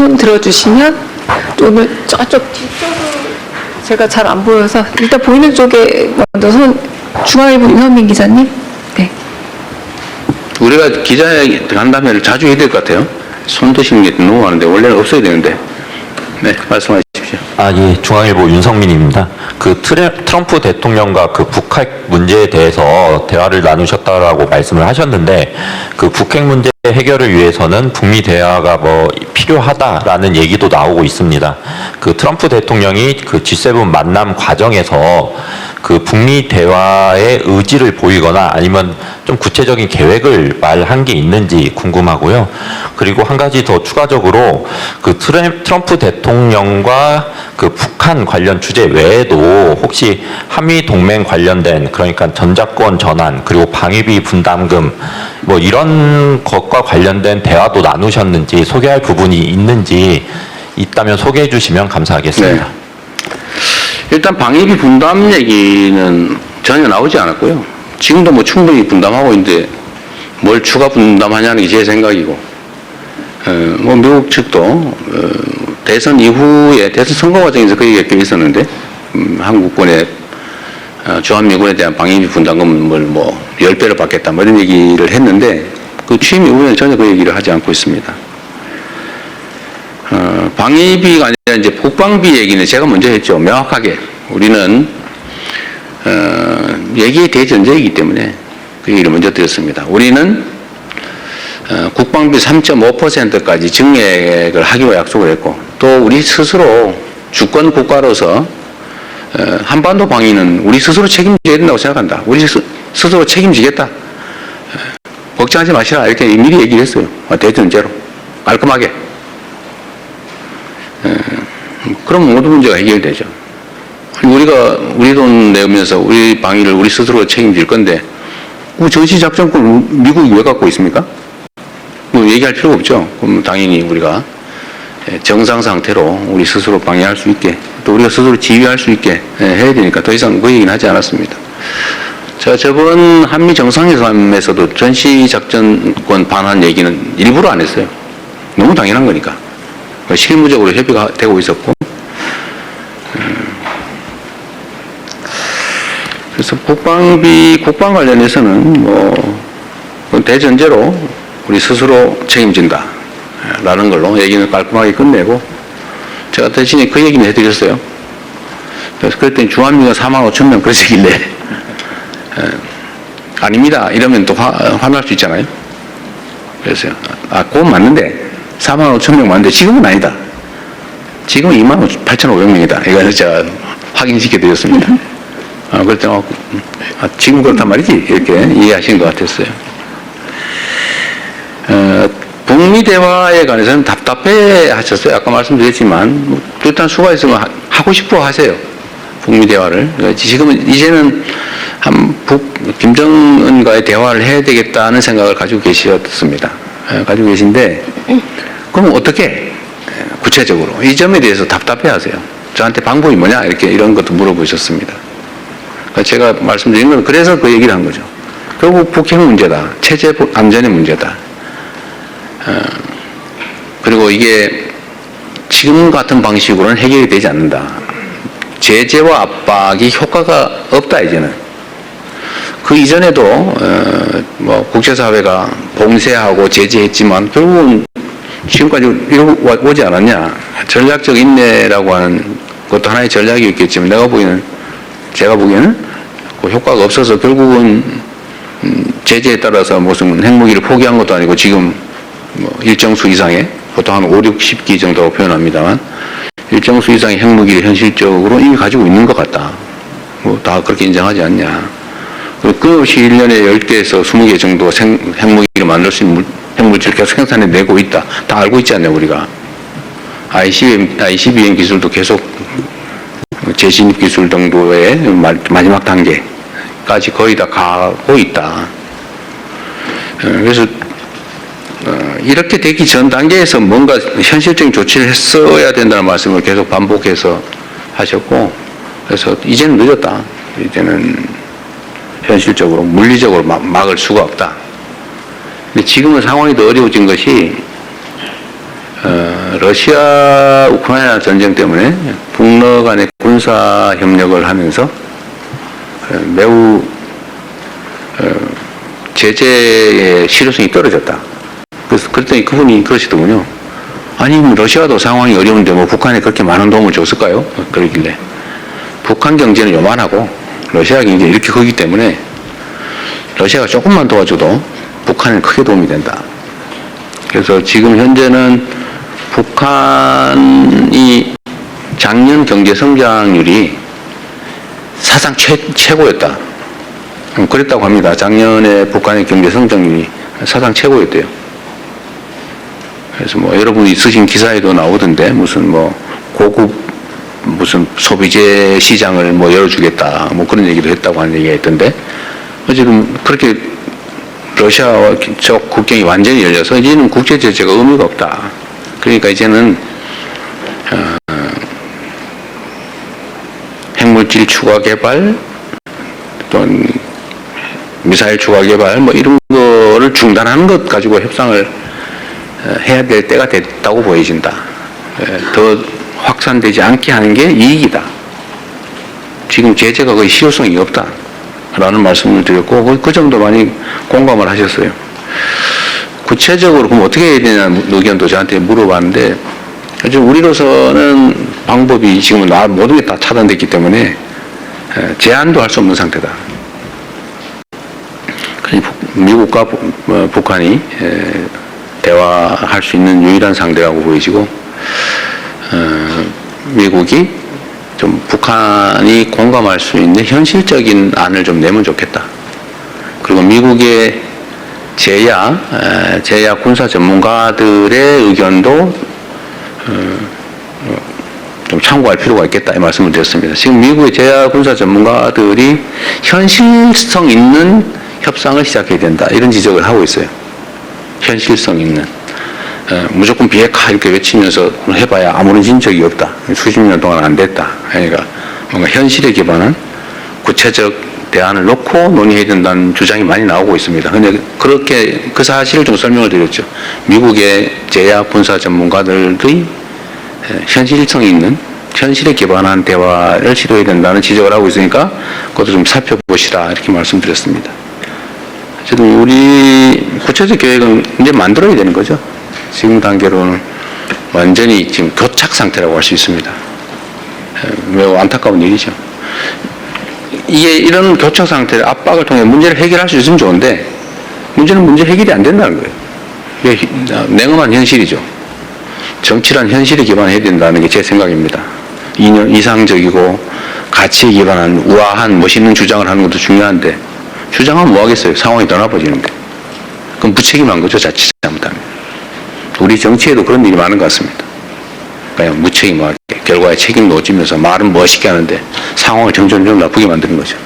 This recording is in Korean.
손 들어주시면 오늘 저쪽 뒤쪽으로 제가 잘 안 보여서 일단 보이는 쪽에 먼저 손 중앙일보 윤선민 기자님. 네. 우리가 기자회 간담회를 자주 해야 될 것 같아요. 손 드시는 게 너무 많은데 원래는 없어야 되는데. 네, 말씀하십시오. 예, 중앙일보 윤성민입니다. 그 트럼프 대통령과 그 북핵 문제에 대해서 대화를 나누셨다라고 말씀을 하셨는데, 그 북핵 문제 해결을 위해서는 북미 대화가 필요하다라는 얘기도 나오고 있습니다. 그 트럼프 대통령이 그 G7 만남 과정에서 그 북미 대화의 의지를 보이거나 아니면 좀 구체적인 계획을 말한 게 있는지 궁금하고요. 그리고 한 가지 더 추가적으로 그 트럼프 대통령과 그 북한 관련 주제 외에도 혹시 한미 동맹 관련된, 그러니까 전작권 전환 그리고 방위비 분담금 이런 것과 관련된 대화도 나누셨는지, 소개할 부분이 있는지 있다면 소개해 주시면 감사하겠습니다. 네. 일단 방위비 분담 얘기는 전혀 나오지 않았고요. 지금도 충분히 분담하고 있는데 뭘 추가 분담하냐는 게 제 생각이고, 미국 측도 대선 이후에 대선 선거 과정에서 그 얘기가 있었는데, 한국군의 주한미군에 대한 방위비 분담금을 10배로 받겠다 이런 얘기를 했는데, 그 취임 이후에는 전혀 그 얘기를 하지 않고 있습니다. 방위비가 아니라 이제 국방비 얘기는 제가 먼저 했죠. 명확하게 우리는 얘기의 대전제이기 때문에 그 얘기를 먼저 드렸습니다. 우리는 국방비 3.5%까지 증액을 하기로 약속을 했고, 또 우리 스스로 주권 국가로서 한반도 방위는 우리 스스로 책임져야 된다고 생각한다. 우리 스스로 책임지겠다. 걱정하지 마시라. 이렇게 미리 얘기를 했어요. 대전제로 깔끔하게. 그럼 모든 문제가 해결되죠. 우리가 우리 돈 내면서 우리 방위를 우리 스스로 책임질 건데, 전시작전권 미국이 왜 갖고 있습니까? 얘기할 필요가 없죠. 그럼 당연히 우리가 정상 상태로 우리 스스로 방위할 수 있게, 또 우리가 스스로 지휘할 수 있게 해야 되니까 더 이상 그 얘기는 하지 않았습니다. 자, 저번 한미 정상회담에서도 전시작전권 반환 얘기는 일부러 안 했어요. 너무 당연한 거니까. 실무적으로 협의가 되고 있었고, 그래서 국방 관련해서는 대전제로 우리 스스로 책임진다 라는 걸로 얘기는 깔끔하게 끝내고, 제가 대신에 그 얘기는 해드렸어요. 그래서 그랬더니 주한미가 45,000명 그러시길래 아닙니다 이러면 또 화날 수 있잖아요. 그래서 그건 맞는데 45,000명 맞는데 지금은 아니다. 지금은 28,500명이다. 이거 제가 확인시켜 드렸습니다. 그랬더니 지금 그렇단 말이지 이렇게 이해하시는 것 같았어요. 북미 대화에 관해서는 답답해 하셨어요. 아까 말씀드렸지만 일단 수가 있으면 하고 싶어 하세요. 북미 대화를. 지금은 이제는 김정은과의 대화를 해야 되겠다는 생각을 가지고 계셨습니다. 가지고 계신데, 그럼 어떻게 구체적으로 이 점에 대해서 답답해 하세요. 저한테 방법이 뭐냐 이런 것도 물어보셨습니다. 제가 말씀드린 건 그래서 그 얘기를 한 거죠. 결국 북핵 문제다. 체제 안전의 문제다. 그리고 이게 지금 같은 방식으로는 해결이 되지 않는다. 제재와 압박이 효과가 없다 이제는. 그 이전에도 국제사회가 봉쇄하고 제재했지만 결국은 지금까지 오지 않았냐. 전략적 인내라고 하는 것도 하나의 전략이 있겠지만 제가 보기에는 그 효과가 없어서 결국은 제재에 따라서 무슨 핵무기를 포기한 것도 아니고 지금 일정 수 이상의, 보통 한 5, 60기 정도로 표현합니다만, 일정 수 이상의 핵무기를 현실적으로 이미 가지고 있는 것 같다. 다 그렇게 인정하지 않냐. 끊임없이 1년에 10개에서 20개 정도 핵무기를 만들 수 있는 핵물질을 계속 생산해내고 있다. 다 알고 있지 않냐 우리가. ICBM 기술도 계속 재진입 기술 정도의 마지막 단계까지 거의 다 가고 있다. 그래서 이렇게 되기 전 단계에서 뭔가 현실적인 조치를 했어야 된다는 말씀을 계속 반복해서 하셨고, 그래서 이제는 늦었다. 이제는 현실적으로 물리적으로 막을 수가 없다. 근데 지금은 상황이 더 어려워진 것이 러시아 우크라이나 전쟁 때문에 북러 간의 군사 협력을 하면서 매우 제재의 실효성이 떨어졌다. 그래서 그랬더니 그분이 그러시더군요. 아니 러시아도 상황이 어려운데 뭐 북한에 그렇게 많은 도움을 줬을까요? 그러길래 북한 경제는 요만하고 러시아 경제는 이렇게 크기 때문에 러시아가 조금만 도와줘도 북한에 크게 도움이 된다. 그래서 지금 현재는 북한이 작년 경제 성장률이 사상 최고였다. 그랬다고 합니다. 작년에 북한의 경제 성장률이 사상 최고였대요. 그래서 뭐 여러분이 쓰신 기사에도 나오던데 무슨 뭐 고급 무슨 소비재 시장을 뭐 열어주겠다 뭐 그런 얘기도 했다고 하는 얘기가 있던데 지금 그렇게 러시아와 저 국경이 완전히 열려서 이제는 국제 제재가 의미가 없다. 그러니까 이제는 핵물질 추가 개발 또는 미사일 추가 개발 뭐 이런 거를 중단하는 것 가지고 협상을 해야 될 때가 됐다고 보여진다. 더 확산되지 않게 하는 게 이익이다. 지금 제재가 거의 실효성이 없다. 라는 말씀을 드렸고 그 점도 많이 공감을 하셨어요. 구체적으로 그럼 어떻게 해야 되냐는 의견도 저한테 물어봤는데 우리로서는 방법이 지금 모든 게 다 차단됐기 때문에 제한도 할 수 없는 상태다. 미국과 북한이 대화할 수 있는 유일한 상대라고 보여지고 미국이 좀 북한이 공감할 수 있는 현실적인 안을 좀 내면 좋겠다. 그리고 미국의 제야 군사 전문가들의 의견도 좀 참고할 필요가 있겠다 이 말씀을 드렸습니다. 지금 미국의 제야 군사 전문가들이 현실성 있는 협상을 시작해야 된다 이런 지적을 하고 있어요. 현실성 있는 무조건 비핵화 이렇게 외치면서 해봐야 아무런 진척이 없다. 수십 년 동안 안 됐다. 그러니까 뭔가 현실에 기반한 구체적 대안을 놓고 논의해야 된다는 주장이 많이 나오고 있습니다. 그런데 그렇게 그 사실을 좀 설명을 드렸죠. 미국의 제야 군사 전문가들의 현실성 있는 현실에 기반한 대화를 시도해야 된다는 지적을 하고 있으니까 그것도 좀 살펴보시라 이렇게 말씀드렸습니다. 어쨌든 우리 구체적 계획은 이제 만들어야 되는 거죠. 지금 단계로는 완전히 지금 교착 상태라고 할 수 있습니다. 매우 안타까운 일이죠. 이게 이런 교착 상태를 압박을 통해 문제를 해결할 수 있으면 좋은데 문제는 문제 해결이 안 된다는 거예요. 이게 냉엄한 현실이죠. 정치란 현실에 기반해야 된다는 게 제 생각입니다. 이상적이고 가치에 기반한 우아한 멋있는 주장을 하는 것도 중요한데 주장하면 뭐 하겠어요. 상황이 더 나빠지는데. 그럼 무책임한 거죠. 자칫 잘못하면. 우리 정치에도 그런 일이 많은 것 같습니다. 그냥 무책임하게 결과에 책임도 못 지면서 말은 멋있게 하는데 상황을 점점 나쁘게 만드는 거죠.